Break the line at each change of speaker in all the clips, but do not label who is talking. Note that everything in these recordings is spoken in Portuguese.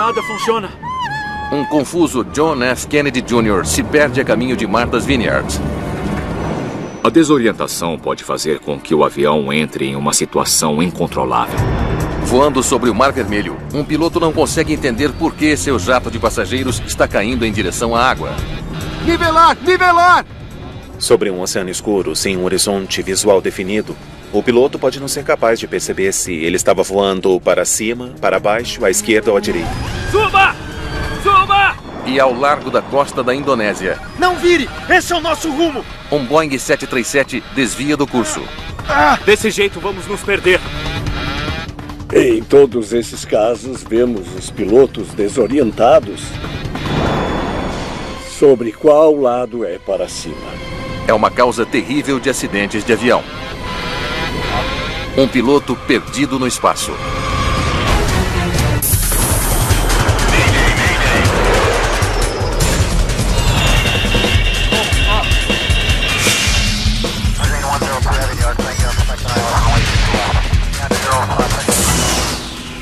Nada funciona.
Um confuso John F. Kennedy Jr. se perde a caminho de Martha's Vineyard.
A desorientação pode fazer com que o avião entre em uma situação incontrolável.
Voando sobre o Mar Vermelho, um piloto não consegue entender por que seu jato de passageiros está caindo em direção à água.
Nivelar! Nivelar!
Sobre um oceano escuro, sem um horizonte visual definido, o piloto pode não ser capaz de perceber se ele estava voando para cima, para baixo, à esquerda ou à direita.
Suba! Suba!
E ao largo da costa da Indonésia,
Não vire! Esse é o nosso rumo!
um Boeing 737 desvia do curso.
Desse jeito vamos nos perder.
Em todos esses casos, vemos os pilotos desorientados sobre qual lado é para cima.
É uma causa terrível de acidentes de avião. Um piloto perdido no espaço.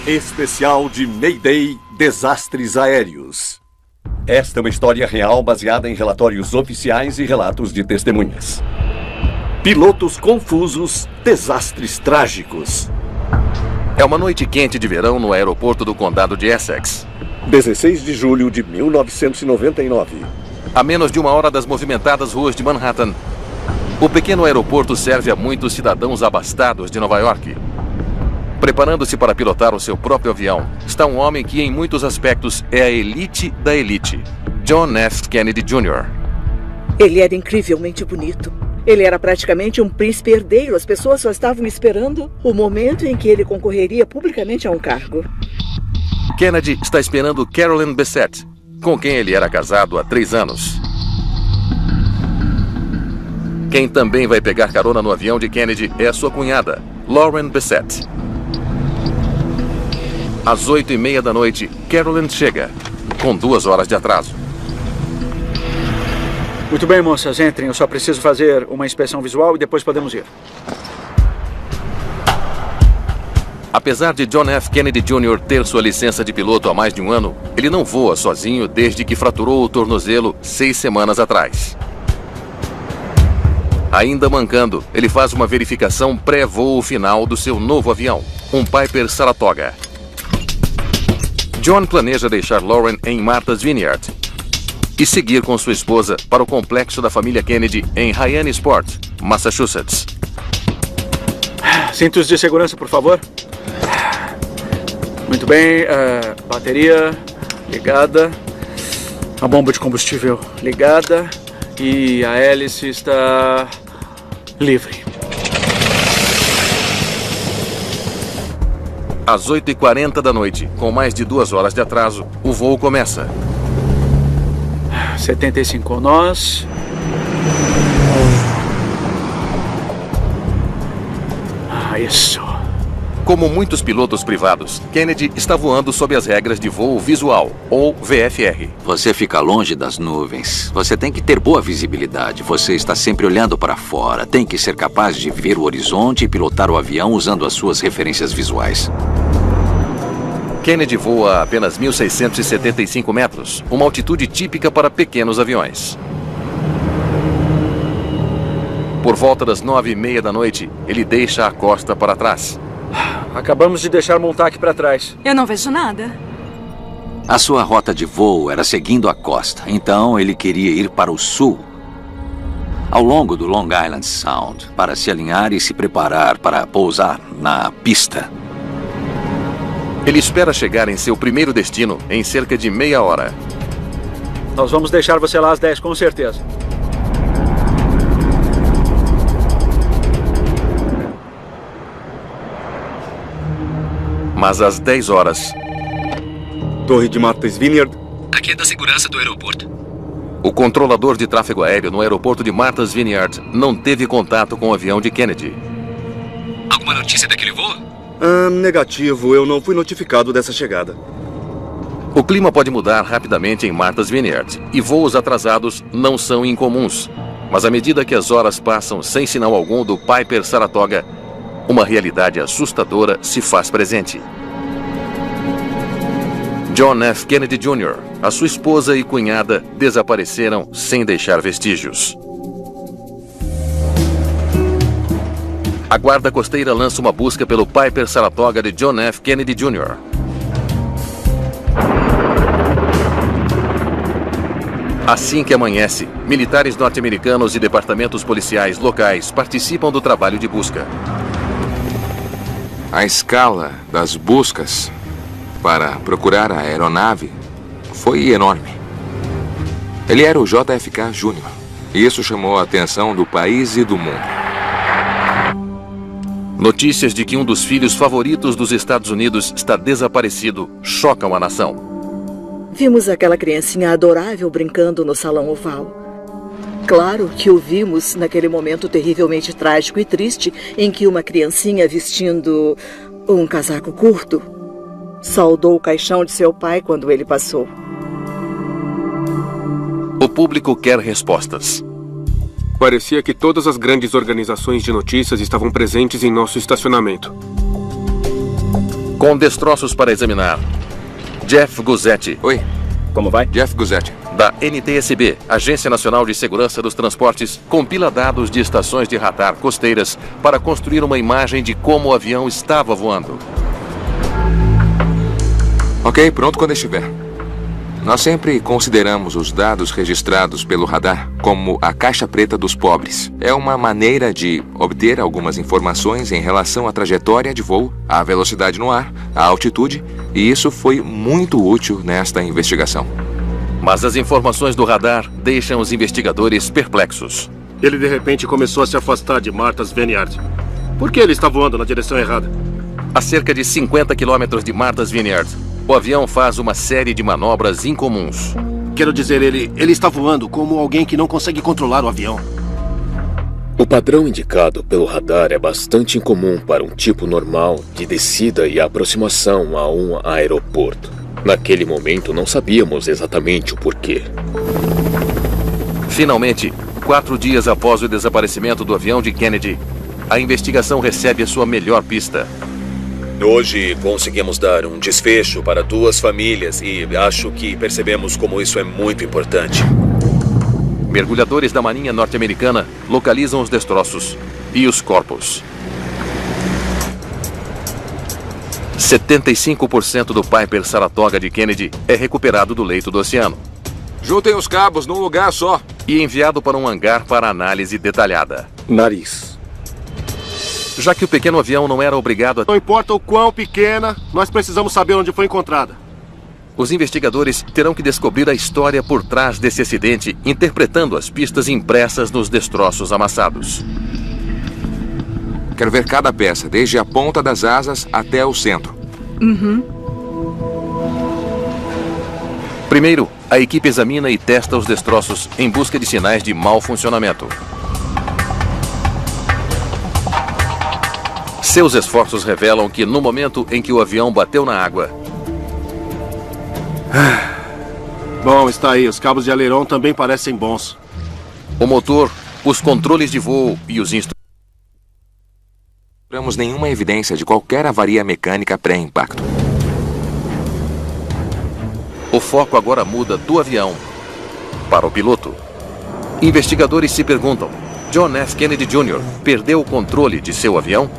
Especial de Mayday, Desastres Aéreos. Esta é uma história real baseada em relatórios oficiais e relatos de testemunhas. Pilotos confusos, desastres trágicos.
É uma noite quente de verão no aeroporto do condado de Essex.
16 de julho de 1999.
A menos de 1 hora das movimentadas ruas de Manhattan, o pequeno aeroporto serve a muitos cidadãos abastados de Nova York. Preparando-se para pilotar o seu próprio avião, está um homem que, em muitos aspectos, é a elite da elite. John F. Kennedy Jr.
Ele era incrivelmente bonito. Ele era praticamente um príncipe herdeiro. As pessoas só estavam esperando o momento em que ele concorreria publicamente a um cargo.
Kennedy está esperando Carolyn Bessette, com quem ele era casado há 3 anos. Quem também vai pegar carona no avião de Kennedy é a sua cunhada, Lauren Bessette. Às 8h30 da noite, Carolyn chega, com 2 horas de atraso.
Muito bem, moças, entrem. Eu só preciso fazer uma inspeção visual e depois podemos ir.
Apesar de John F. Kennedy Jr. ter sua licença de piloto há mais de 1 ano, ele não voa sozinho desde que fraturou o tornozelo 6 semanas atrás. Ainda mancando, ele faz uma verificação pré-voo final do seu novo avião, um Piper Saratoga. John planeja deixar Lauren em Martha's Vineyard e seguir com sua esposa para o complexo da família Kennedy em Hyannisport, Massachusetts.
Cintos de segurança, por favor. Muito bem, bateria ligada, a bomba de combustível ligada e a hélice está livre.
Às 8h40 da noite, com mais de 2 horas de atraso, o voo começa.
75 nós. Isso.
Como muitos pilotos privados, Kennedy está voando sob as regras de voo visual, ou VFR.
Você fica longe das nuvens. Você tem que ter boa visibilidade. Você está sempre olhando para fora. Tem que ser capaz de ver o horizonte e pilotar o avião usando as suas referências visuais.
Kennedy voa a apenas 1.675 metros, uma altitude típica para pequenos aviões. Por volta das 9h30 da noite, ele deixa a costa para trás.
Acabamos de deixar Montauk para trás.
Eu não vejo nada.
A sua rota de voo era seguindo a costa, então ele queria ir para o sul, ao longo do Long Island Sound, para se alinhar e se preparar para pousar na pista.
Ele espera chegar em seu primeiro destino em cerca de meia hora.
Nós vamos deixar você lá às 10, com certeza.
Mas às 10 horas...
Torre de Martha's Vineyard.
Aqui é da segurança do aeroporto.
O controlador de tráfego aéreo no aeroporto de Martha's Vineyard não teve contato com o avião de Kennedy.
Alguma notícia daquele voo?
Negativo, eu não fui notificado dessa chegada.
O clima pode mudar rapidamente em Martha's Vineyard e voos atrasados não são incomuns. Mas à medida que as horas passam sem sinal algum do Piper Saratoga, uma realidade assustadora se faz presente. John F. Kennedy Jr., a sua esposa e cunhada desapareceram sem deixar vestígios. A guarda costeira lança uma busca pelo Piper Saratoga de John F. Kennedy Jr. Assim que amanhece, militares norte-americanos e departamentos policiais locais participam do trabalho de busca.
A escala das buscas para procurar a aeronave foi enorme. Ele era o JFK Jr. e isso chamou a atenção do país e do mundo.
Notícias de que um dos filhos favoritos dos Estados Unidos está desaparecido chocam a nação.
Vimos aquela criancinha adorável brincando no salão oval. Claro que o vimos naquele momento terrivelmente trágico e triste em que uma criancinha vestindo um casaco curto saudou o caixão de seu pai quando ele passou.
O público quer respostas.
Parecia que todas as grandes organizações de notícias estavam presentes em nosso estacionamento.
Com destroços para examinar, Jeff Guzzetti.
Oi.
Como vai?
Jeff Guzzetti.
Da NTSB, Agência Nacional de Segurança dos Transportes, compila dados de estações de radar costeiras para construir uma imagem de como o avião estava voando.
Ok, pronto quando estiver. Nós sempre consideramos os dados registrados pelo radar como a caixa preta dos pobres. É uma maneira de obter algumas informações em relação à trajetória de voo, à velocidade no ar, à altitude, e isso foi muito útil nesta investigação.
Mas as informações do radar deixam os investigadores perplexos.
Ele de repente começou a se afastar de Martha's Vineyard. Por que ele está voando na direção errada?
A cerca de 50 quilômetros de Martha's Vineyard, o avião faz uma série de manobras incomuns.
Quero dizer, ele está voando como alguém que não consegue controlar o avião.
O padrão indicado pelo radar é bastante incomum para um tipo normal de descida e aproximação a um aeroporto. Naquele momento não sabíamos exatamente o porquê.
Finalmente, 4 dias após o desaparecimento do avião de Kennedy, a investigação recebe a sua melhor pista.
Hoje conseguimos dar um desfecho para 2 famílias e acho que percebemos como isso é muito importante.
Mergulhadores da Marinha Norte-Americana localizam os destroços e os corpos. 75% do Piper Saratoga de Kennedy é recuperado do leito do oceano.
Juntem os cabos num lugar só.
E enviado para um hangar para análise detalhada.
Nariz.
Já que o pequeno avião não era obrigado a...
Não importa o quão pequena, nós precisamos saber onde foi encontrada.
Os investigadores terão que descobrir a história por trás desse acidente, interpretando as pistas impressas nos destroços amassados.
Quero ver cada peça, desde a ponta das asas até o centro.
Primeiro, a equipe examina e testa os destroços em busca de sinais de mau funcionamento. Seus esforços revelam que no momento em que o avião bateu na água...
Bom, está aí. Os cabos de aileron também parecem bons.
O motor, os controles de voo e os instrumentos...
Não temos nenhuma evidência de qualquer avaria mecânica pré-impacto.
O foco agora muda do avião para o piloto. Investigadores se perguntam: John F. Kennedy Jr. perdeu o controle de seu avião?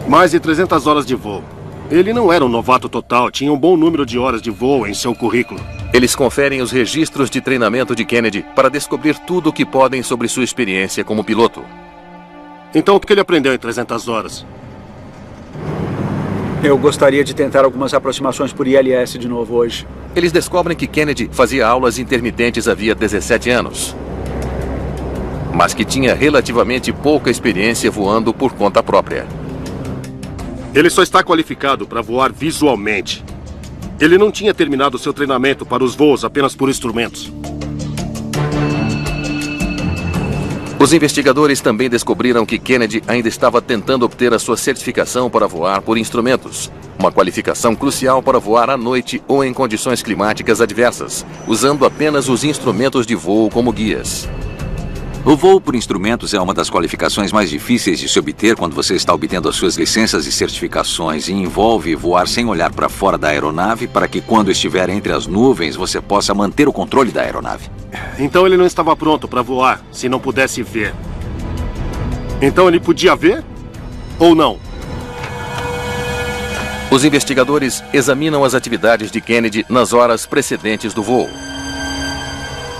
Mais de 300 horas de voo. Ele não era um novato total, tinha um bom número de horas de voo em seu currículo.
Eles conferem os registros de treinamento de Kennedy para descobrir tudo o que podem sobre sua experiência como piloto.
Então, o que ele aprendeu em 300 horas?
Eu gostaria de tentar algumas aproximações por ILS de novo hoje.
Eles descobrem que Kennedy fazia aulas intermitentes havia 17 anos. Mas que tinha relativamente pouca experiência voando por conta própria.
Ele só está qualificado para voar visualmente. Ele não tinha terminado seu treinamento para os voos apenas por instrumentos.
Os investigadores também descobriram que Kennedy ainda estava tentando obter a sua certificação para voar por instrumentos, uma qualificação crucial para voar à noite ou em condições climáticas adversas, usando apenas os instrumentos de voo como guias.
O voo por instrumentos é uma das qualificações mais difíceis de se obter quando você está obtendo as suas licenças e certificações e envolve voar sem olhar para fora da aeronave para que quando estiver entre as nuvens você possa manter o controle da aeronave.
Então ele não estava pronto para voar se não pudesse ver. Então ele podia ver ou não?
Os investigadores examinam as atividades de Kennedy nas horas precedentes do voo.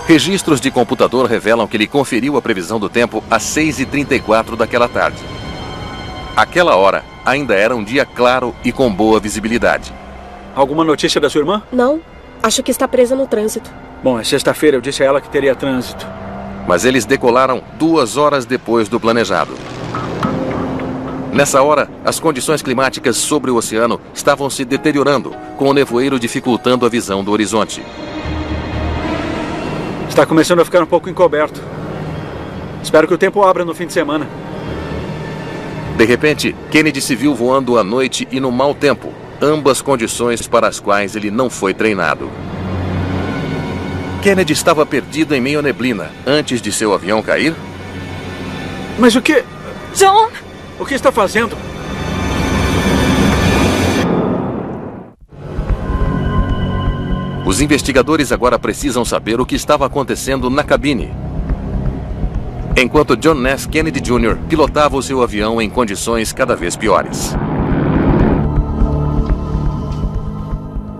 Registros de computador revelam que ele conferiu a previsão do tempo às 6h34 daquela tarde. Aquela hora ainda era um dia claro e com boa visibilidade.
Alguma notícia da sua irmã?
Não. Acho que está presa no trânsito.
Bom, é sexta-feira, eu disse a ela que teria trânsito.
Mas eles decolaram 2 horas depois do planejado. Nessa hora, as condições climáticas sobre o oceano estavam se deteriorando, com o nevoeiro dificultando a visão do horizonte.
Está começando a ficar um pouco encoberto. Espero que o tempo abra no fim de semana.
De repente, Kennedy se viu voando à noite e no mau tempo, ambas condições para as quais ele não foi treinado. Kennedy estava perdido em meio à neblina antes de seu avião cair?
Mas o que...
John!
O que está fazendo?
Os investigadores agora precisam saber o que estava acontecendo na cabine. Enquanto John Nash Kennedy Jr. pilotava o seu avião em condições cada vez piores.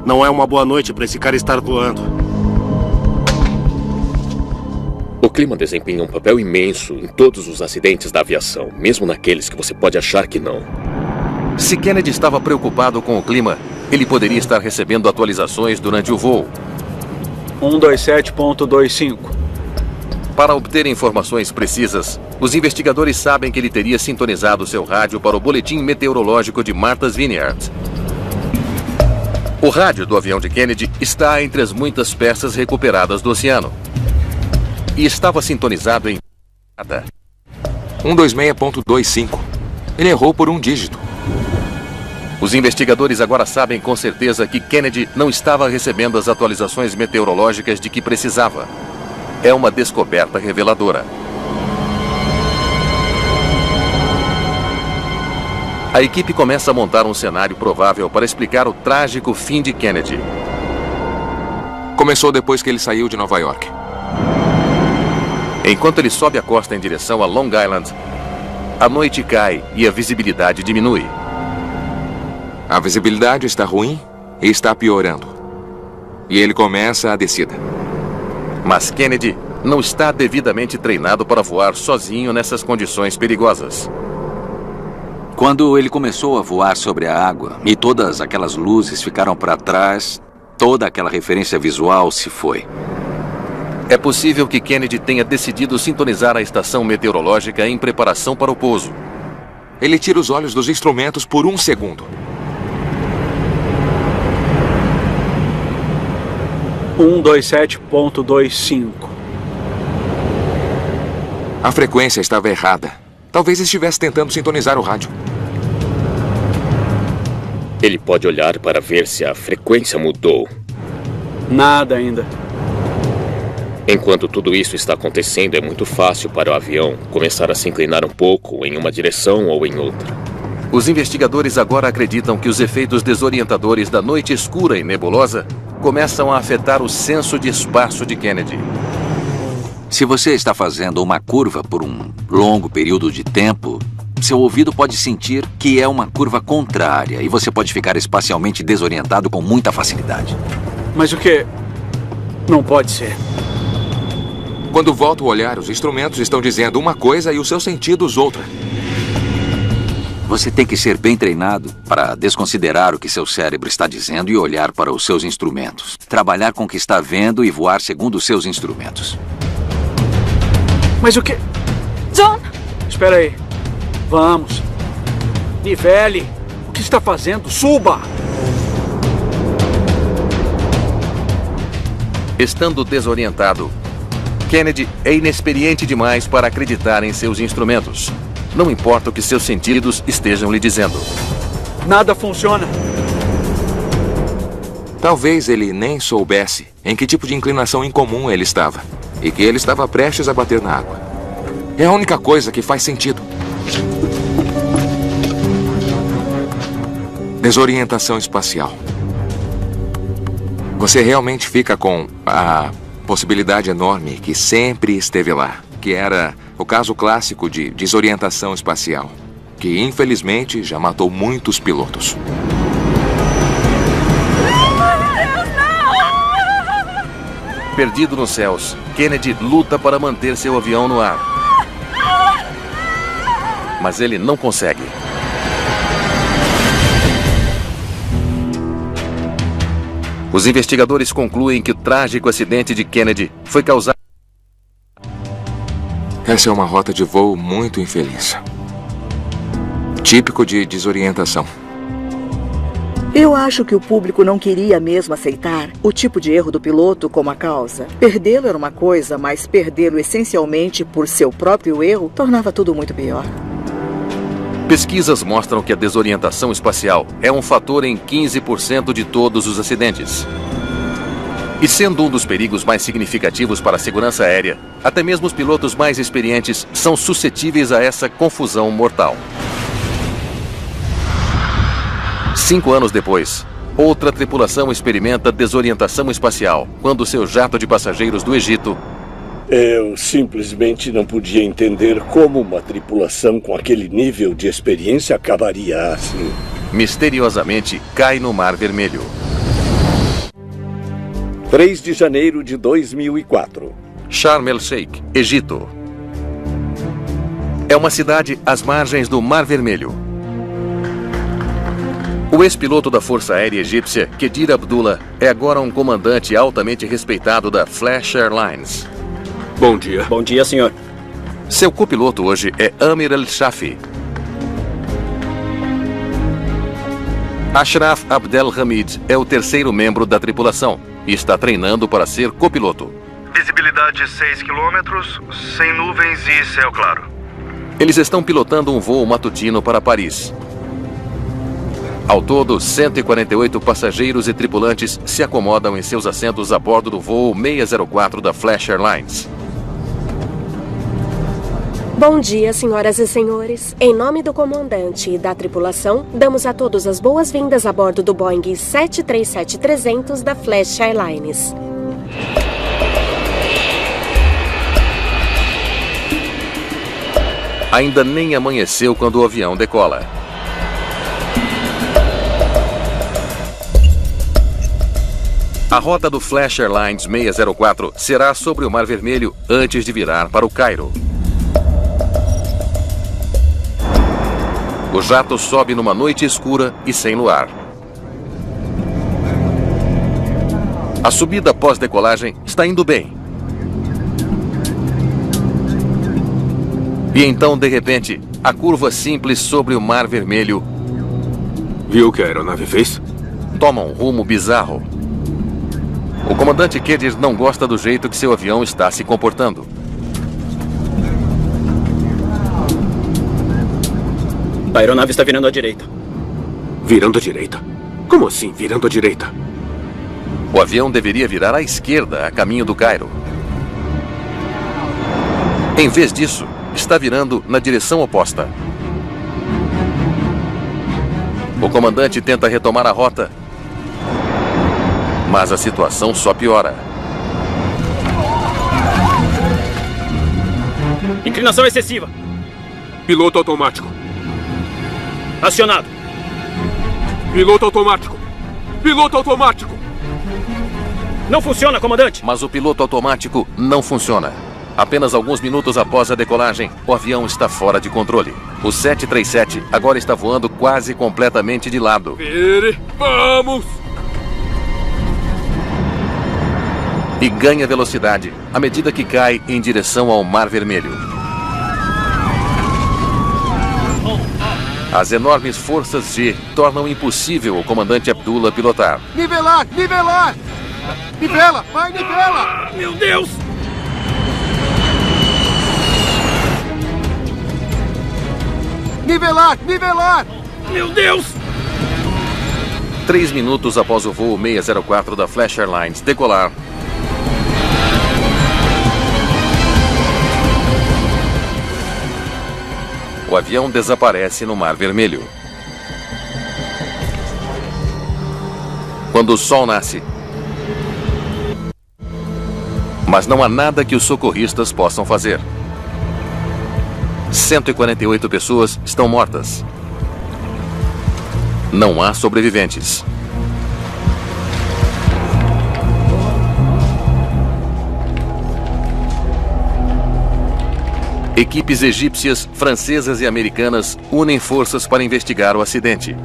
Não é uma boa noite para esse cara estar voando.
O clima desempenha um papel imenso em todos os acidentes da aviação, mesmo naqueles que você pode achar que não.
Se Kennedy estava preocupado com o clima, ele poderia estar recebendo atualizações durante o voo.
127.25.
Para obter informações precisas, os investigadores sabem que ele teria sintonizado seu rádio para o boletim meteorológico de Martha's Vineyard. O rádio do avião de Kennedy está entre as muitas peças recuperadas do oceano. E estava sintonizado em
126.25. Ele errou por um dígito.
Os investigadores agora sabem com certeza que Kennedy não estava recebendo as atualizações meteorológicas de que precisava. É uma descoberta reveladora. A equipe começa a montar um cenário provável para explicar o trágico fim de Kennedy.
Começou depois que ele saiu de Nova York.
Enquanto ele sobe a costa em direção a Long Island, a noite cai e a visibilidade diminui.
A visibilidade está ruim e está piorando. E ele começa a descida.
Mas Kennedy não está devidamente treinado para voar sozinho nessas condições perigosas.
Quando ele começou a voar sobre a água e todas aquelas luzes ficaram para trás, toda aquela referência visual se foi.
É possível que Kennedy tenha decidido sintonizar a estação meteorológica em preparação para o pouso.
Ele tira os olhos dos instrumentos por um segundo.
127.25.
A frequência estava errada. Talvez estivesse tentando sintonizar o rádio.
Ele pode olhar para ver se a frequência mudou.
Nada ainda.
Enquanto tudo isso está acontecendo, é muito fácil para o avião começar a se inclinar um pouco em uma direção ou em outra.
Os investigadores agora acreditam que os efeitos desorientadores da noite escura e nebulosa começam a afetar o senso de espaço de Kennedy.
Se você está fazendo uma curva por um longo período de tempo, seu ouvido pode sentir que é uma curva contrária e você pode ficar espacialmente desorientado com muita facilidade.
Mas o que? Não pode ser.
Quando volto a olhar, os instrumentos estão dizendo uma coisa e os seus sentidos outra.
Você tem que ser bem treinado para desconsiderar o que seu cérebro está dizendo e olhar para os seus instrumentos. Trabalhar com o que está vendo e voar segundo os seus instrumentos.
Mas o que?
John!
Espera aí. Vamos. Nivele. O que está fazendo? Suba!
Estando desorientado, Kennedy é inexperiente demais para acreditar em seus instrumentos. Não importa o que seus sentidos estejam lhe dizendo.
Nada funciona.
Talvez ele nem soubesse em que tipo de inclinação incomum ele estava. E que ele estava prestes a bater na água. É a única coisa que faz sentido. Desorientação espacial. Você realmente fica com a possibilidade enorme que sempre esteve lá, que era o caso clássico de desorientação espacial, que infelizmente já matou muitos pilotos.
Perdido nos céus, Kennedy luta para manter seu avião no ar. Mas ele não consegue. Os investigadores concluem que o trágico acidente de Kennedy foi causado...
Essa é uma rota de voo muito infeliz. Típico de desorientação.
Eu acho que o público não queria mesmo aceitar o tipo de erro do piloto como a causa. Perdê-lo era uma coisa, mas perdê-lo essencialmente por seu próprio erro tornava tudo muito pior.
Pesquisas mostram que a desorientação espacial é um fator em 15% de todos os acidentes. E sendo um dos perigos mais significativos para a segurança aérea, até mesmo os pilotos mais experientes são suscetíveis a essa confusão mortal. 5 anos depois, outra tripulação experimenta desorientação espacial quando seu jato de passageiros do Egito...
Eu simplesmente não podia entender como uma tripulação com aquele nível de experiência acabaria assim.
misteriosamente cai no Mar Vermelho.
3 de janeiro de 2004.
Sharm el-Sheikh, Egito. É uma cidade às margens do Mar Vermelho. O ex-piloto da Força Aérea Egípcia, Kedir Abdullah, é agora um comandante altamente respeitado da Flash Airlines.
Bom dia.
Bom dia, senhor.
Seu copiloto hoje é Amir El-Shafi. Ashraf Abdelhamid é o terceiro membro da tripulação e está treinando para ser copiloto.
Visibilidade 6 quilômetros, sem nuvens e céu claro.
Eles estão pilotando um voo matutino para Paris. Ao todo, 148 passageiros e tripulantes se acomodam em seus assentos a bordo do voo 604 da Flash Airlines.
Bom dia, senhoras e senhores. Em nome do comandante e da tripulação, damos a todos as boas-vindas a bordo do Boeing 737-300 da Flash Airlines.
Ainda nem amanheceu quando o avião decola. A rota do Flash Airlines 604 será sobre o Mar Vermelho antes de virar para o Cairo. O jato sobe numa noite escura e sem luar. A subida pós-decolagem está indo bem. E então, de repente, a curva simples sobre o Mar Vermelho...
Viu o que a aeronave fez?
Toma um rumo bizarro. O comandante Kedir não gosta do jeito que seu avião está se comportando.
A aeronave está virando à direita.
Virando à direita? Como assim, virando à direita?
O avião deveria virar à esquerda, a caminho do Cairo. Em vez disso, está virando na direção oposta. O comandante tenta retomar a rota, mas a situação só piora.
Inclinação excessiva.
Piloto automático.
Acionado.
Piloto automático. Piloto automático.
Não funciona, comandante.
Mas o piloto automático não funciona. Apenas alguns minutos após a decolagem, o avião está fora de controle. O 737 agora está voando quase completamente de lado.
Vire, vamos!
E ganha velocidade à medida que cai em direção ao Mar Vermelho. As enormes forças G tornam impossível o comandante Abdullah pilotar.
Nivelar! Nivelar! Nivela! Vai, nivela!
Meu Deus!
Nivelar! Nivelar!
Meu Deus!
3 minutos após o voo 604 da Flash Airlines decolar, o avião desaparece no Mar Vermelho. Quando o sol nasce. Mas não há nada que os socorristas possam fazer. 148 pessoas estão mortas. Não há sobreviventes. Equipes egípcias, francesas e americanas unem forças para investigar o acidente.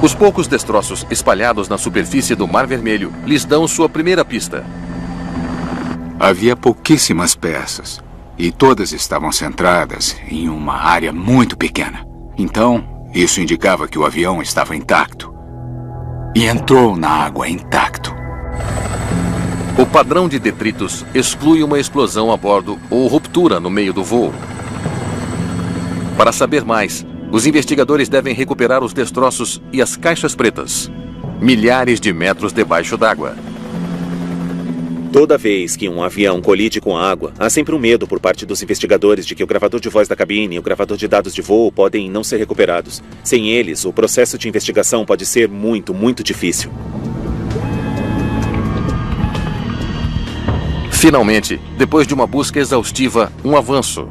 Os poucos destroços espalhados na superfície do Mar Vermelho lhes dão sua primeira pista.
Havia pouquíssimas peças e todas estavam centradas em uma área muito pequena. Então, isso indicava que o avião estava intacto. E entrou na água intacto.
O padrão de detritos exclui uma explosão a bordo ou ruptura no meio do voo. Para saber mais, os investigadores devem recuperar os destroços e as caixas pretas, milhares de metros debaixo d'água.
Toda vez que um avião colide com a água, há sempre um medo por parte dos investigadores de que o gravador de voz da cabine e o gravador de dados de voo podem não ser recuperados. Sem eles, o processo de investigação pode ser muito, muito difícil.
Finalmente, depois de uma busca exaustiva, um avanço.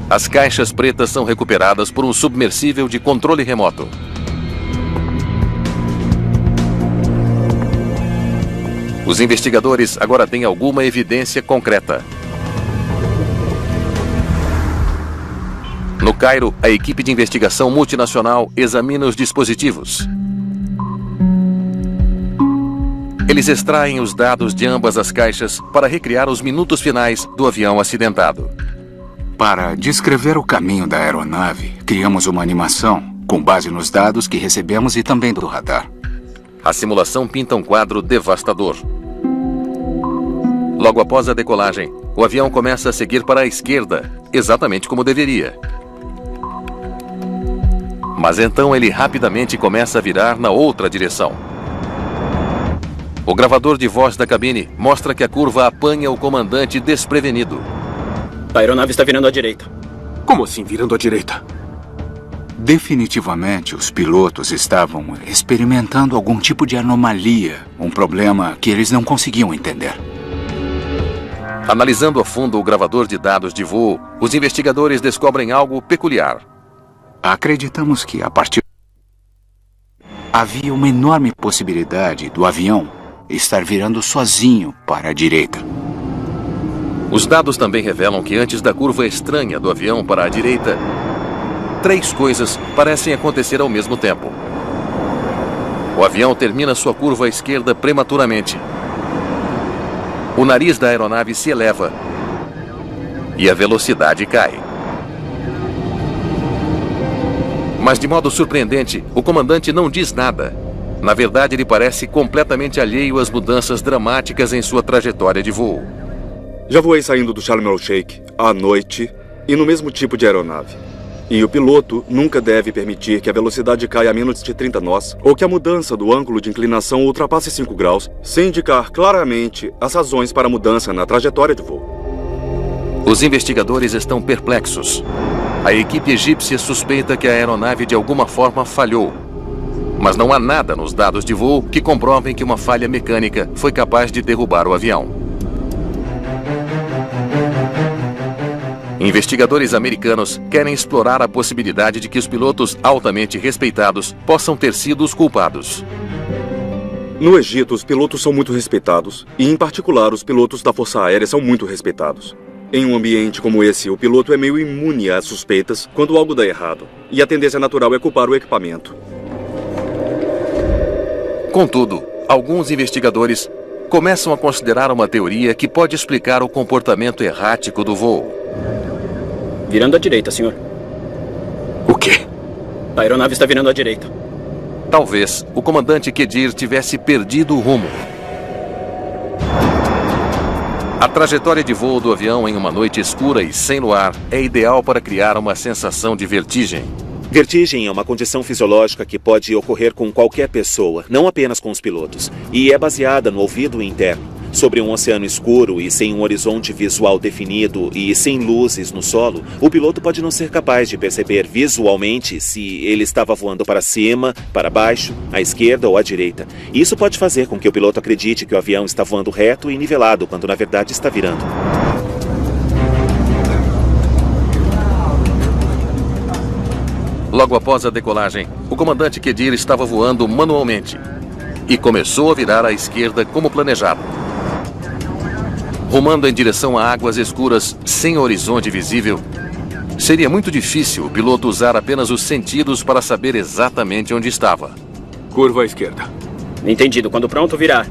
As caixas pretas são recuperadas por um submersível de controle remoto. Os investigadores agora têm alguma evidência concreta. No Cairo, a equipe de investigação multinacional examina os dispositivos. Eles extraem os dados de ambas as caixas para recriar os minutos finais do avião acidentado.
Para descrever o caminho da aeronave, criamos uma animação com base nos dados que recebemos e também do radar.
A simulação pinta um quadro devastador. Logo após a decolagem, o avião começa a seguir para a esquerda, exatamente como deveria. Mas então ele rapidamente começa a virar na outra direção. O gravador de voz da cabine mostra que a curva apanha o comandante desprevenido.
A aeronave está virando à direita.
Como assim virando à direita?
Definitivamente, os pilotos estavam experimentando algum tipo de anomalia, um problema que eles não conseguiam entender.
Analisando a fundo o gravador de dados de voo, os investigadores descobrem algo peculiar.
Acreditamos que, a partir... havia uma enorme possibilidade do avião estar virando sozinho para a direita.
Os dados também revelam que antes da curva estranha do avião para a direita, 3 coisas parecem acontecer ao mesmo tempo. O avião termina sua curva à esquerda prematuramente. O nariz da aeronave se eleva e a velocidade cai. Mas de modo surpreendente, o comandante não diz nada. Na verdade, ele parece completamente alheio às mudanças dramáticas em sua trajetória de voo.
Já voei saindo do Sharm el-Sheikh à noite e no mesmo tipo de aeronave. E o piloto nunca deve permitir que a velocidade caia a menos de 30 nós ou que a mudança do ângulo de inclinação ultrapasse 5 graus, sem indicar claramente as razões para a mudança na trajetória de voo.
Os investigadores estão perplexos. A equipe egípcia suspeita que a aeronave de alguma forma falhou. Mas não há nada nos dados de voo que comprovem que uma falha mecânica foi capaz de derrubar o avião. Investigadores americanos querem explorar a possibilidade de que os pilotos altamente respeitados possam ter sido os culpados.
No Egito, os pilotos são muito respeitados, e em particular os pilotos da Força Aérea são muito respeitados. Em um ambiente como esse, o piloto é meio imune às suspeitas quando algo dá errado, e a tendência natural é culpar o equipamento.
Contudo, alguns investigadores começam a considerar uma teoria que pode explicar o comportamento errático do voo.
Virando à direita, senhor.
O quê?
A aeronave está virando à direita.
Talvez o comandante Kedir tivesse perdido o rumo. A trajetória de voo do avião em uma noite escura e sem luar é ideal para criar uma sensação de vertigem.
Vertigem é uma condição fisiológica que pode ocorrer com qualquer pessoa, não apenas com os pilotos, e é baseada no ouvido interno. Sobre um oceano escuro e sem um horizonte visual definido e sem luzes no solo, o piloto pode não ser capaz de perceber visualmente se ele estava voando para cima, para baixo, à esquerda ou à direita. Isso pode fazer com que o piloto acredite que o avião está voando reto e nivelado, quando na verdade está virando.
Logo após a decolagem, o comandante Kedir estava voando manualmente e começou a virar à esquerda como planejado. Rumando em direção a águas escuras sem horizonte visível, seria muito difícil o piloto usar apenas os sentidos para saber exatamente onde estava.
Curva à esquerda.
Entendido. Quando pronto, virar.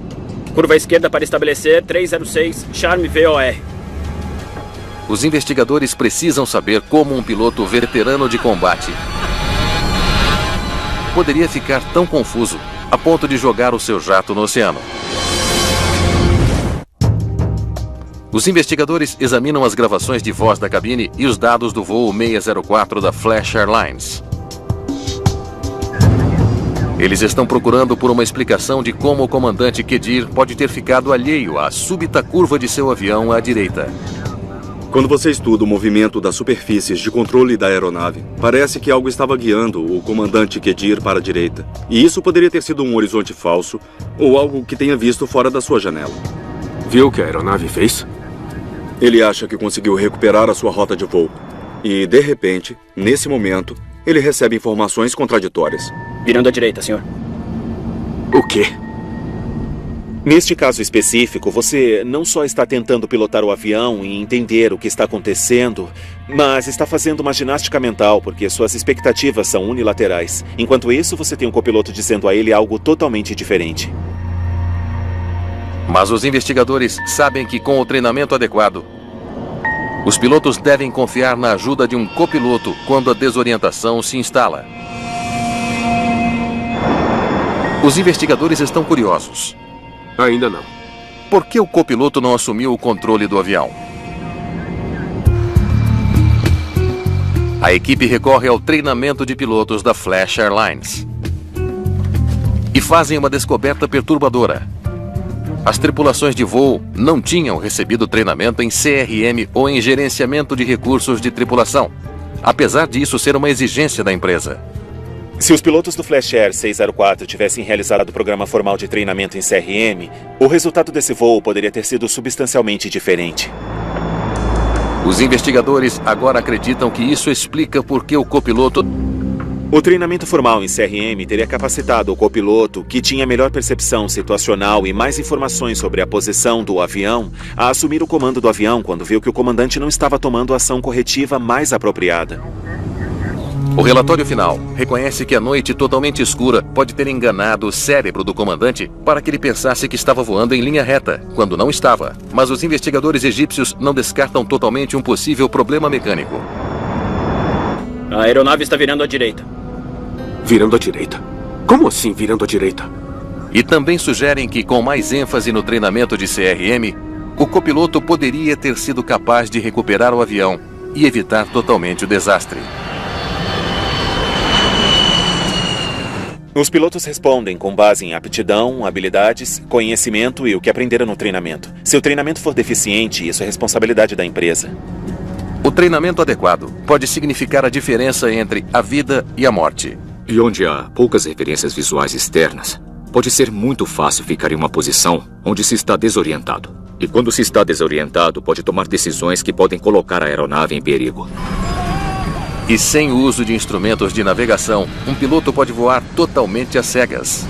Curva à esquerda para estabelecer 306, Charme VOR.
Os investigadores precisam saber como um piloto veterano de combate poderia ficar tão confuso a ponto de jogar o seu jato no oceano. Os investigadores examinam as gravações de voz da cabine e os dados do voo 604 da Flash Airlines. Eles estão procurando por uma explicação de como o comandante Kedir pode ter ficado alheio à súbita curva de seu avião à direita.
Quando você estuda o movimento das superfícies de controle da aeronave, parece que algo estava guiando o comandante Kedir para a direita. E isso poderia ter sido um horizonte falso ou algo que tenha visto fora da sua janela.
Viu o que a aeronave fez?
Ele acha que conseguiu recuperar a sua rota de voo. E, de repente, nesse momento, ele recebe informações contraditórias.
Virando à direita, senhor.
O quê?
Neste caso específico, você não só está tentando pilotar o avião e entender o que está acontecendo, mas está fazendo uma ginástica mental, porque suas expectativas são unilaterais. Enquanto isso, você tem um copiloto dizendo a ele algo totalmente diferente.
Mas os investigadores sabem que com o treinamento adequado, os pilotos devem confiar na ajuda de um copiloto quando a desorientação se instala. Os investigadores estão curiosos.
Ainda não.
Por que o copiloto não assumiu o controle do avião? A equipe recorre ao treinamento de pilotos da Flash Airlines e fazem uma descoberta perturbadora. As tripulações de voo não tinham recebido treinamento em CRM ou em gerenciamento de recursos de tripulação, apesar disso ser uma exigência da empresa.
Se os pilotos do Flash Air 604 tivessem realizado o programa formal de treinamento em CRM, o resultado desse voo poderia ter sido substancialmente diferente.
Os investigadores agora acreditam que isso explica por que o copiloto...
O treinamento formal em CRM teria capacitado o copiloto, que tinha melhor percepção situacional e mais informações sobre a posição do avião, a assumir o comando do avião quando viu que o comandante não estava tomando a ação corretiva mais apropriada.
O relatório final reconhece que a noite totalmente escura pode ter enganado o cérebro do comandante para que ele pensasse que estava voando em linha reta, quando não estava. Mas os investigadores egípcios não descartam totalmente um possível problema mecânico.
A aeronave está virando à direita.
Virando à direita? Como assim virando à direita?
E também sugerem que, com mais ênfase no treinamento de CRM, o copiloto poderia ter sido capaz de recuperar o avião e evitar totalmente o desastre.
Os pilotos respondem com base em aptidão, habilidades, conhecimento e o que aprenderam no treinamento. Se o treinamento for deficiente, isso é responsabilidade da empresa.
O treinamento adequado pode significar a diferença entre a vida e a morte.
E onde há poucas referências visuais externas, pode ser muito fácil ficar em uma posição onde se está desorientado. E quando se está desorientado, pode tomar decisões que podem colocar a aeronave em perigo.
E sem o uso de instrumentos de navegação, um piloto pode voar totalmente às cegas.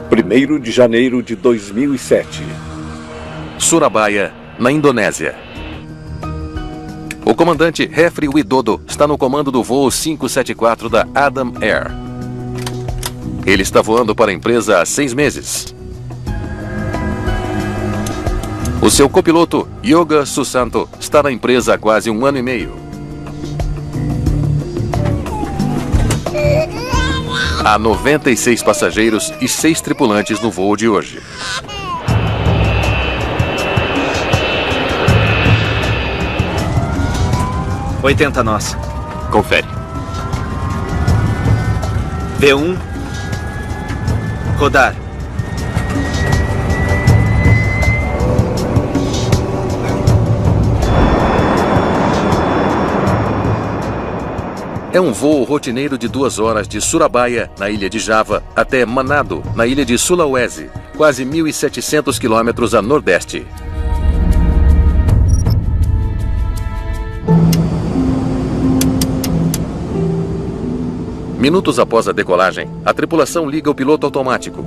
Primeiro de janeiro de 2007.
Surabaya, na Indonésia. O comandante Refri Widodo está no comando do voo 574 da Adam Air. Ele está voando para a empresa há 6 meses. O seu copiloto, Yoga Susanto, está na empresa há quase 1 ano e meio. Há 96 passageiros e 6 tripulantes no voo de hoje.
$80 nós.
Confere.
V1, Rodar.
É um voo rotineiro de 2 horas de Surabaya, na ilha de Java, até Manado, na ilha de Sulawesi, quase 1.700 quilômetros a nordeste. Minutos após a decolagem, a tripulação liga o piloto automático.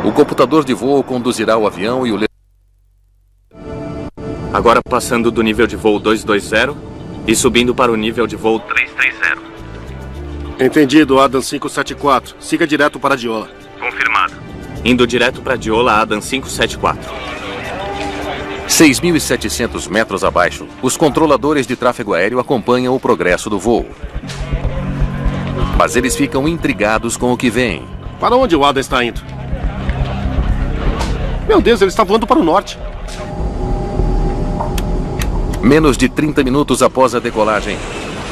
O computador de voo conduzirá o avião e o...
Agora passando do nível de voo 220 e subindo para o nível de voo 330.
Entendido, Adam 574. Siga direto para Diola.
Confirmado.
Indo direto para Diola, Adam 574.
6.700 metros abaixo, os controladores de tráfego aéreo acompanham o progresso do voo. Mas eles ficam intrigados com o que vem.
Para onde o Adam está indo? Meu Deus, ele está voando para o norte.
Menos de 30 minutos após a decolagem,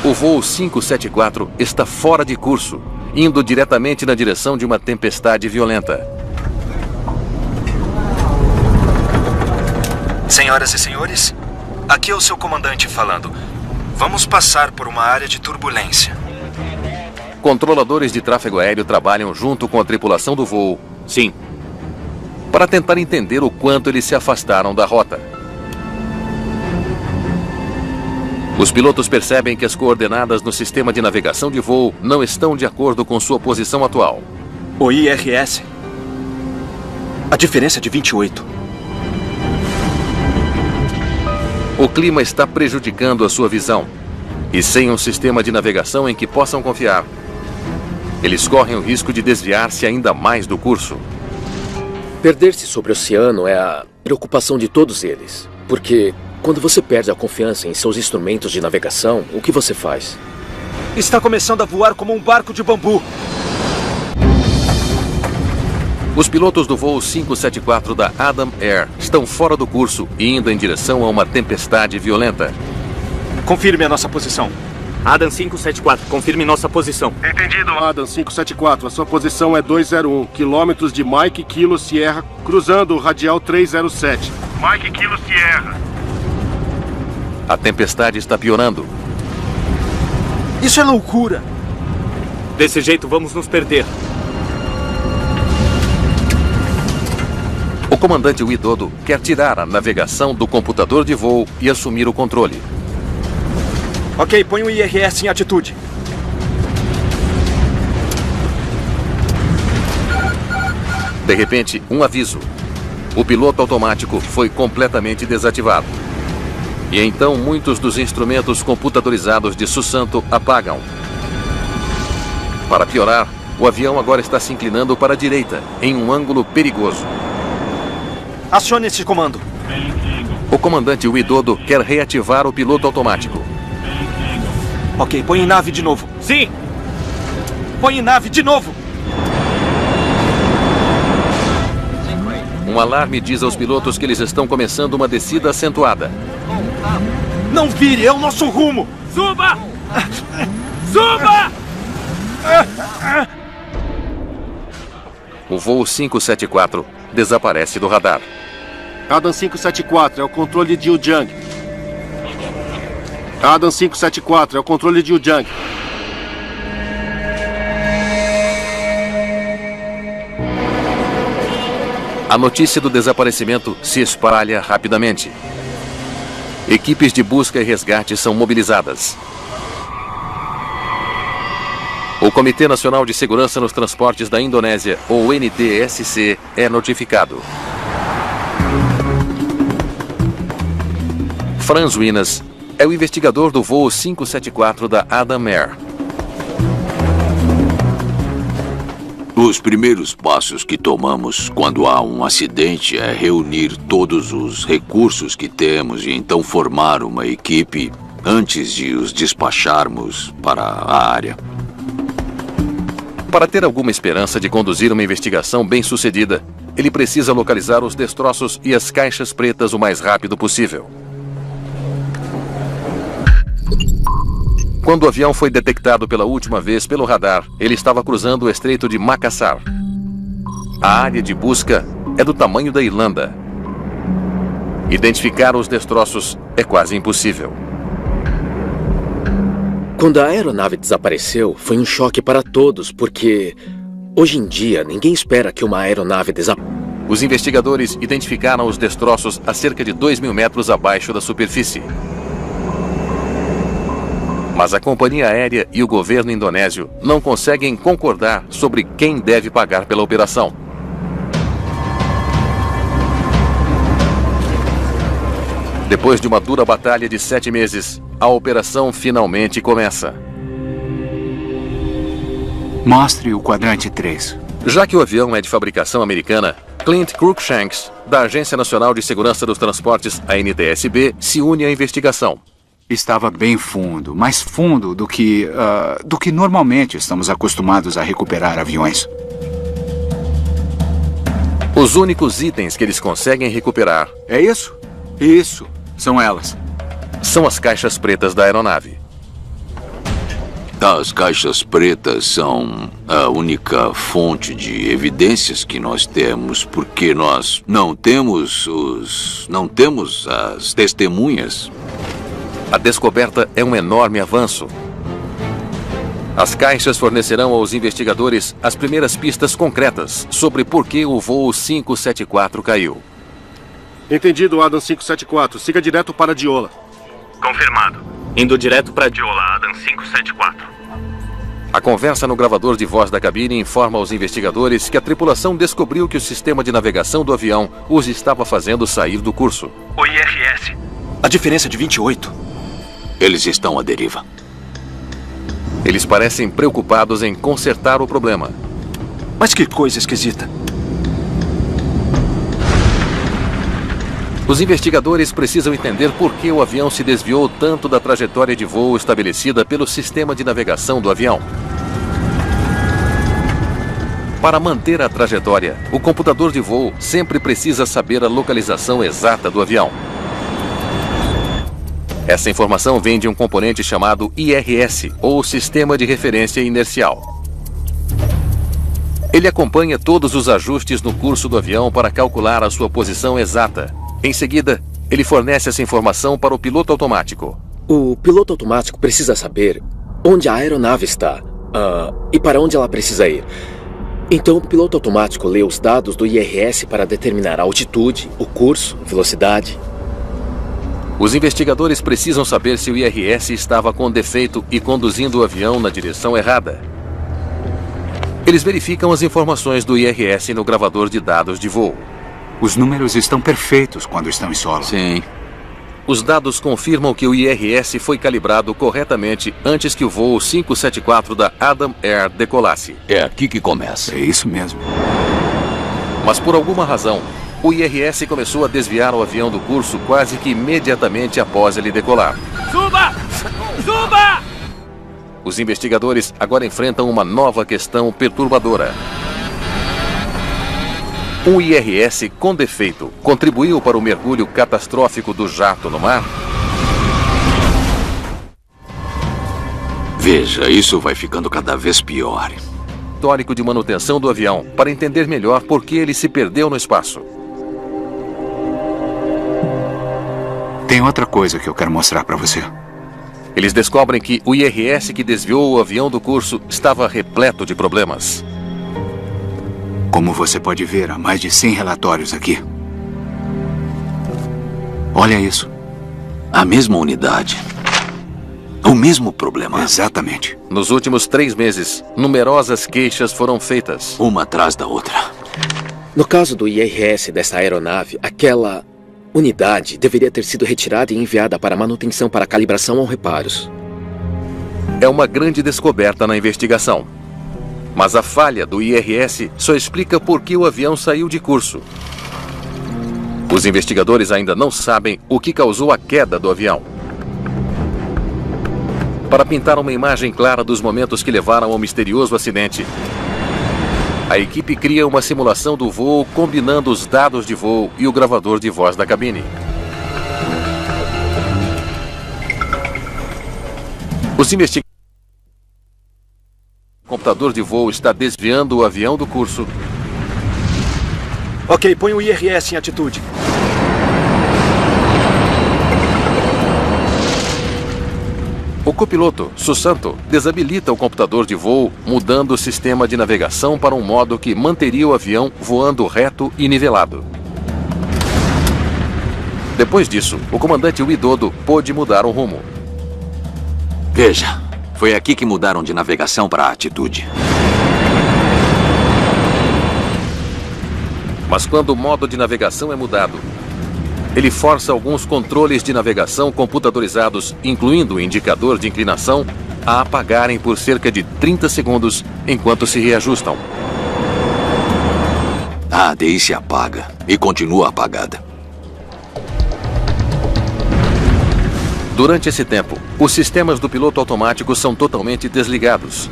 o voo 574 está fora de curso, indo diretamente na direção de uma tempestade violenta.
Senhoras e senhores, aqui é o seu comandante falando. Vamos passar por uma área de turbulência.
Controladores de tráfego aéreo trabalham junto com a tripulação do voo.
Sim.
Para tentar entender o quanto eles se afastaram da rota. Os pilotos percebem que as coordenadas no sistema de navegação de voo não estão de acordo com sua posição atual.
O IRS. A diferença é de 28.
O clima está prejudicando a sua visão. E sem um sistema de navegação em que possam confiar, eles correm o risco de desviar-se ainda mais do curso.
Perder-se sobre o oceano é a preocupação de todos eles. Porque quando você perde a confiança em seus instrumentos de navegação, o que você faz?
Está começando a voar como um barco de bambu.
Os pilotos do voo 574 da Adam Air estão fora do curso e indo em direção a uma tempestade violenta.
Confirme a nossa posição.
Adam 574, confirme nossa posição.
Entendido, Adam 574. A sua posição é 201, quilômetros de Mike Kilo Sierra, cruzando o radial 307.
Mike Kilo Sierra.
A tempestade está piorando.
Isso é loucura.
Desse jeito vamos nos perder.
O comandante Widodo quer tirar a navegação do computador de voo e assumir o controle.
Ok, põe o IRS em atitude.
De repente, um aviso. O piloto automático foi completamente desativado. E então muitos dos instrumentos computadorizados de Susanto apagam. Para piorar, o avião agora está se inclinando para a direita, em um ângulo perigoso.
Acione esse comando.
O comandante Widodo quer reativar o piloto automático.
Ok, põe em nave de novo.
Sim!
Põe em nave de novo!
Um alarme diz aos pilotos que eles estão começando uma descida acentuada.
Não vire, é o nosso rumo!
Suba! Suba!
O voo 574 desaparece do radar.
Adam 574, é o controle de Ujang. Adam 574, é o controle de Ujang.
A notícia do desaparecimento se espalha rapidamente. Equipes de busca e resgate são mobilizadas. O Comitê Nacional de Segurança nos Transportes da Indonésia, ou NTSC, é notificado. Franz Winas é o investigador do voo 574 da Adam Air.
Os primeiros passos que tomamos quando há um acidente é reunir todos os recursos que temos e então formar uma equipe antes de os despacharmos para a área.
Para ter alguma esperança de conduzir uma investigação bem-sucedida, ele precisa localizar os destroços e as caixas pretas o mais rápido possível. Quando o avião foi detectado pela última vez pelo radar, ele estava cruzando o Estreito de Makassar. a área de busca é do tamanho da Irlanda. Identificar os destroços é quase impossível.
Quando a aeronave desapareceu, foi um choque para todos, porque hoje em dia ninguém espera que uma aeronave desapareça.
Os investigadores identificaram os destroços a cerca de 2.000 metros abaixo da superfície. Mas a companhia aérea e o governo indonésio não conseguem concordar sobre quem deve pagar pela operação. Depois de uma dura batalha de 7 meses, a operação finalmente começa.
Mostre o quadrante 3.
Já que o avião é de fabricação americana, Clint Cruikshanks, da Agência Nacional de Segurança dos Transportes, a NTSB, se une à investigação.
Estava bem fundo, mais fundo do que normalmente estamos acostumados a recuperar aviões.
Os únicos itens que eles conseguem recuperar...
É isso? Isso. São elas.
São as caixas pretas da aeronave.
As caixas pretas são a única fonte de evidências que nós temos, porque nós não temos as testemunhas.
A descoberta é um enorme avanço. As caixas fornecerão aos investigadores as primeiras pistas concretas sobre por que o voo 574 caiu.
Entendido, Adam 574. Siga direto para Diola.
Confirmado.
Indo direto para
Diola, Adam 574.
A conversa no gravador de voz da cabine informa aos investigadores que a tripulação descobriu que o sistema de navegação do avião os estava fazendo sair do curso.
O IRS.
A diferença de 28.
Eles estão à deriva.
Eles parecem preocupados em consertar o problema.
Mas que coisa esquisita.
Os investigadores precisam entender por que o avião se desviou tanto da trajetória de voo estabelecida pelo sistema de navegação do avião. Para manter a trajetória, o computador de voo sempre precisa saber a localização exata do avião. Essa informação vem de um componente chamado IRS, ou Sistema de Referência Inercial. Ele acompanha todos os ajustes no curso do avião para calcular a sua posição exata. Em seguida, ele fornece essa informação para o piloto automático.
O piloto automático precisa saber onde a aeronave está e para onde ela precisa ir. Então, o piloto automático lê os dados do IRS para determinar a altitude, o curso, velocidade.
Os investigadores precisam saber se o IRS estava com defeito e conduzindo o avião na direção errada. Eles verificam as informações do IRS no gravador de dados de voo.
Os números estão perfeitos quando estão em solo.
Sim.
Os dados confirmam que o IRS foi calibrado corretamente antes que o voo 574 da Adam Air decolasse.
É aqui que começa.
É isso mesmo.
Mas por alguma razão, o IRS começou a desviar o avião do curso quase que imediatamente após ele decolar.
Suba! Suba!
Os investigadores agora enfrentam uma nova questão perturbadora. Um IRS com defeito contribuiu para o mergulho catastrófico do jato no mar?
Veja, isso vai ficando cada vez pior.
Histórico de manutenção do avião, para entender melhor por que ele se perdeu no espaço.
Tem outra coisa que eu quero mostrar para você.
Eles descobrem que o IRS que desviou o avião do curso estava repleto de problemas.
Como você pode ver, há mais de 100 relatórios aqui. Olha isso.
A mesma unidade. O mesmo problema.
Exatamente.
Nos últimos 3 meses, numerosas queixas foram feitas.
Uma atrás da outra.
No caso do IRS dessa aeronave, aquela unidade deveria ter sido retirada e enviada para manutenção para calibração ou reparos.
É uma grande descoberta na investigação. Mas a falha do IRS só explica por que o avião saiu de curso. Os investigadores ainda não sabem o que causou a queda do avião. Para pintar uma imagem clara dos momentos que levaram ao misterioso acidente, a equipe cria uma simulação do voo combinando os dados de voo e o gravador de voz da cabine. Os investigadores... O computador de voo está desviando o avião do curso
Ok, põe o IRS em atitude.
O copiloto, Susanto, desabilita o computador de voo, mudando o sistema de navegação para um modo que manteria o avião voando reto e nivelado. Depois disso, o comandante Widodo pôde mudar o rumo.
Veja, foi aqui que mudaram de navegação para atitude.
Mas quando o modo de navegação é mudado, ele força alguns controles de navegação computadorizados, incluindo o indicador de inclinação, a apagarem por cerca de 30 segundos enquanto se reajustam.
A ADI se apaga e continua apagada.
Durante esse tempo, os sistemas do piloto automático são totalmente desligados.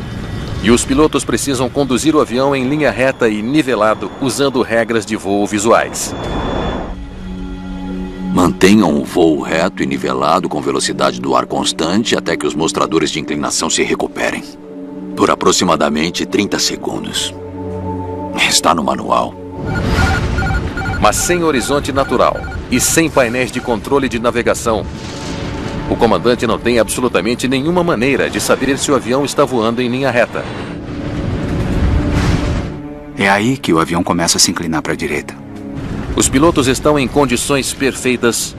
E os pilotos precisam conduzir o avião em linha reta e nivelado, usando regras de voo visuais.
Mantenham o voo reto e nivelado com velocidade do ar constante até que os mostradores de inclinação se recuperem. Por aproximadamente 30 segundos. Está no manual.
Mas sem horizonte natural e sem painéis de controle de navegação, o comandante não tem absolutamente nenhuma maneira de saber se o avião está voando em linha reta.
É aí que o avião começa a se inclinar para a direita.
Os pilotos estão em condições perfeitas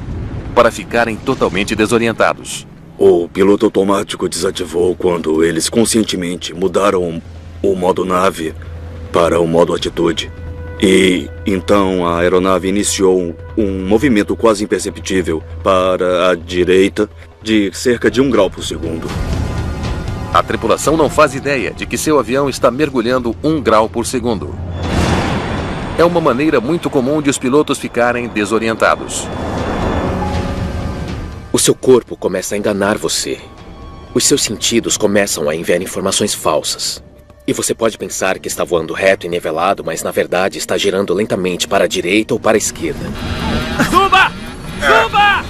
para ficarem totalmente desorientados.
O piloto automático desativou quando eles conscientemente mudaram o modo nave para o modo atitude. E então a aeronave iniciou um movimento quase imperceptível para a direita de cerca de 1 grau por segundo.
A tripulação não faz ideia de que seu avião está mergulhando 1 grau por segundo. É uma maneira muito comum de os pilotos ficarem desorientados.
O seu corpo começa a enganar você. Os seus sentidos começam a enviar informações falsas. E você pode pensar que está voando reto e nivelado, mas na verdade está girando lentamente para a direita ou para a esquerda.
Suba! Suba!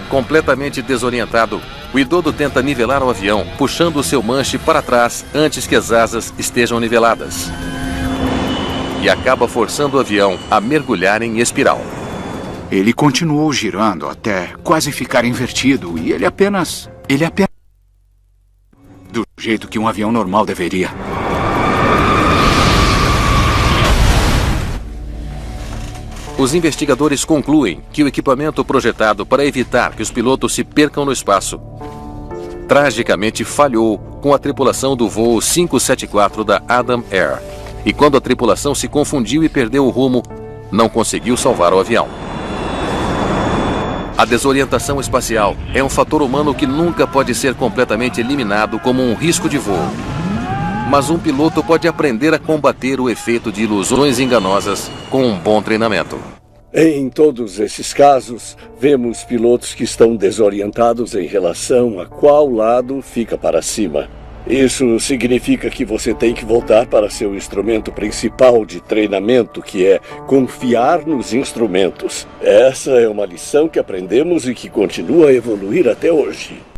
Completamente desorientado, o Widodo tenta nivelar o avião, puxando o seu manche para trás antes que as asas estejam niveladas. E acaba forçando o avião a mergulhar em espiral.
Ele continuou girando até quase ficar invertido e ele apenas do jeito que um avião normal deveria.
Os investigadores concluem que o equipamento projetado para evitar que os pilotos se percam no espaço tragicamente falhou com a tripulação do voo 574 da Adam Air. E quando a tripulação se confundiu e perdeu o rumo, não conseguiu salvar o avião. A desorientação espacial é um fator humano que nunca pode ser completamente eliminado como um risco de voo. Mas um piloto pode aprender a combater o efeito de ilusões enganosas com um bom treinamento.
Em todos esses casos, vemos pilotos que estão desorientados em relação a qual lado fica para cima. Isso significa que você tem que voltar para seu instrumento principal de treinamento, que é confiar nos instrumentos. Essa é uma lição que aprendemos e que continua a evoluir até hoje.